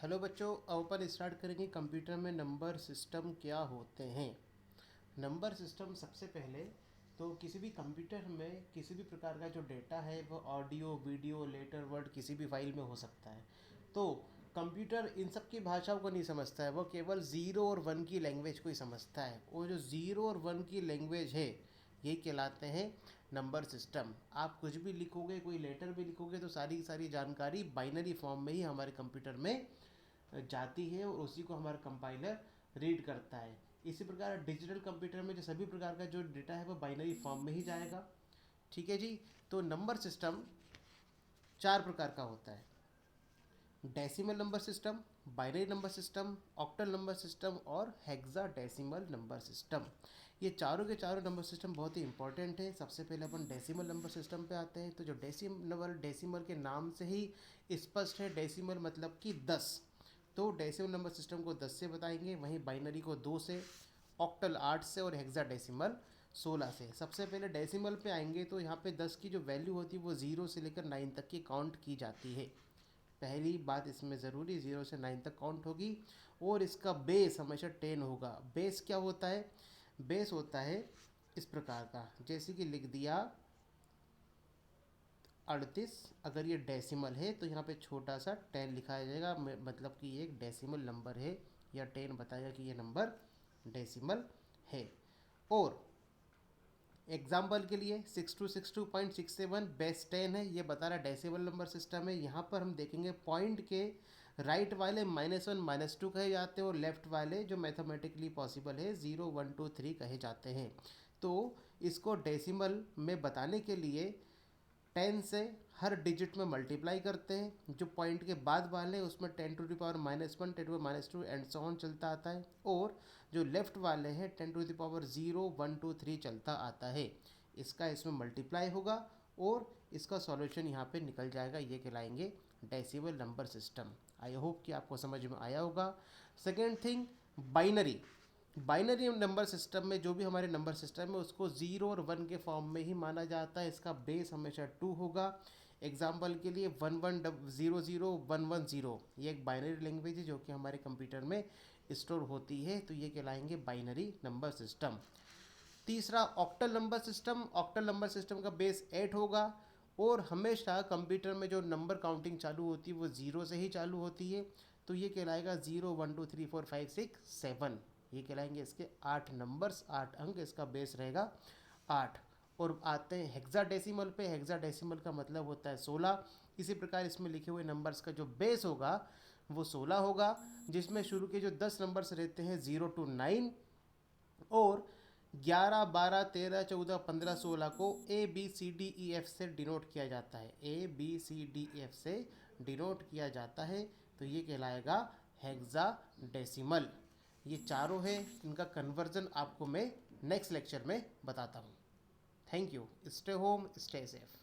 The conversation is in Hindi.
हेलो बच्चों, अब अपन स्टार्ट करेंगे कंप्यूटर में नंबर सिस्टम क्या होते हैं। नंबर सिस्टम सबसे पहले तो किसी भी कंप्यूटर में किसी भी प्रकार का जो डेटा है वो ऑडियो वीडियो लेटर वर्ड किसी भी फाइल में हो सकता है। तो कंप्यूटर इन सब की भाषाओं को नहीं समझता है, वो केवल ज़ीरो और वन की लैंग्वेज को ही समझता है। वो जो ज़ीरो और वन की लैंग्वेज है यही कहलाते हैं नंबर सिस्टम। आप कुछ भी लिखोगे, कोई लेटर भी लिखोगे तो सारी की सारी जानकारी बाइनरी फॉर्म में ही हमारे कंप्यूटर में जाती है और उसी को हमारा कंपाइलर रीड करता है। इसी प्रकार डिजिटल कंप्यूटर में जो सभी प्रकार का जो डेटा है वो बाइनरी फॉर्म में ही जाएगा। ठीक है जी। तो नंबर सिस्टम चार प्रकार का होता है: decimal number system, binary number system, octal number system और हेक्साडेसिमल नंबर सिस्टम। ये चारों के चारों नंबर सिस्टम बहुत ही इंपॉर्टेंट है। सबसे पहले अपन डेसिमल नंबर सिस्टम पे आते हैं। तो जो डेसिमल के नाम से ही स्पष्ट है, डेसिमल मतलब कि 10। तो डेसिमल नंबर सिस्टम को 10 से बताएंगे, वहीं बाइनरी को 2 से, ऑक्टल 8 से और हेक्साडेसिमल 16 से। सबसे पहले डेसिमल पे आएंगे तो यहाँ पे 10 की जो वैल्यू होती है वो 0 से लेकर 9 तक की काउंट की जाती है। पहली बात इसमें ज़रूरी, 0 से 9 तक काउंट होगी और इसका बेस हमेशा 10 होगा। बेस क्या होता है? बेस होता है इस प्रकार का, जैसे कि लिख दिया 38। अगर ये डेसिमल है तो यहाँ पे छोटा सा 10 लिखा जाएगा, मतलब कि ये एक डेसिमल नंबर है, या 10 बताएगा कि ये नंबर डेसिमल है। और एग्जाम्पल के लिए 6262.67 बेस 10 है, ये बता रहा है डेसिमल नंबर सिस्टम है। यहाँ पर हम देखेंगे पॉइंट के राइट वाले -1 -2 कहे जाते हैं और लेफ्ट वाले जो मैथमेटिकली पॉसिबल है 0 1 2 3 कहे जाते हैं। तो इसको डेसिमल में बताने के लिए 10 से हर डिजिट में मल्टीप्लाई करते हैं। जो पॉइंट के बाद वाले हैं उसमें 10 to the power -1 10 to the -2 and so on चलता आता है, और जो लेफ्ट वाले हैं 10 टू द पावर 0 1 2 3 चलता आता है। इसका इसमें मल्टीप्लाई होगा और इसका सॉल्यूशन यहाँ पे निकल जाएगा। ये कहलाएंगे decimal number system. I hope कि आपको समझ में आया होगा। Second thing, binary. Binary number system में जो भी हमारे नंबर सिस्टम है उसको 0 और 1 के फॉर्म में ही माना जाता है। इसका बेस हमेशा 2 होगा। एग्जाम्पल के लिए 1100 ये एक बाइनरी लैंग्वेज है जो कि हमारे कंप्यूटर में स्टोर होती है, तो ये कहलाएंगे बाइनरी नंबर सिस्टम। तीसरा, octal number system. Octal number system का बेस 8 होगा और हमेशा कंप्यूटर में जो नंबर काउंटिंग चालू होती है वो 0 से ही चालू होती है, तो ये कहलाएगा 0 1 2 3 4 5 6 7। ये कहलाएंगे इसके 8 नंबर्स, 8 अंक, इसका बेस रहेगा 8। और आते हैं हेक्साडेसिमल पे। हेक्साडेसिमल का मतलब होता है 16। इसी प्रकार इसमें लिखे हुए नंबर्स का जो बेस होगा वो 16 होगा, जिसमें शुरू के जो 10 नंबर्स रहते हैं 0 to 9 और 11 12 13 14 15 16 को ABCDEF से डिनोट किया जाता है। ABCDEF से डिनोट किया जाता है, तो ये कहलाएगा हेक्साडेसिमल। ये चारों है, इनका कन्वर्जन आपको मैं नेक्स्ट लेक्चर में बताता हूँ। Thank you. Stay home, stay safe.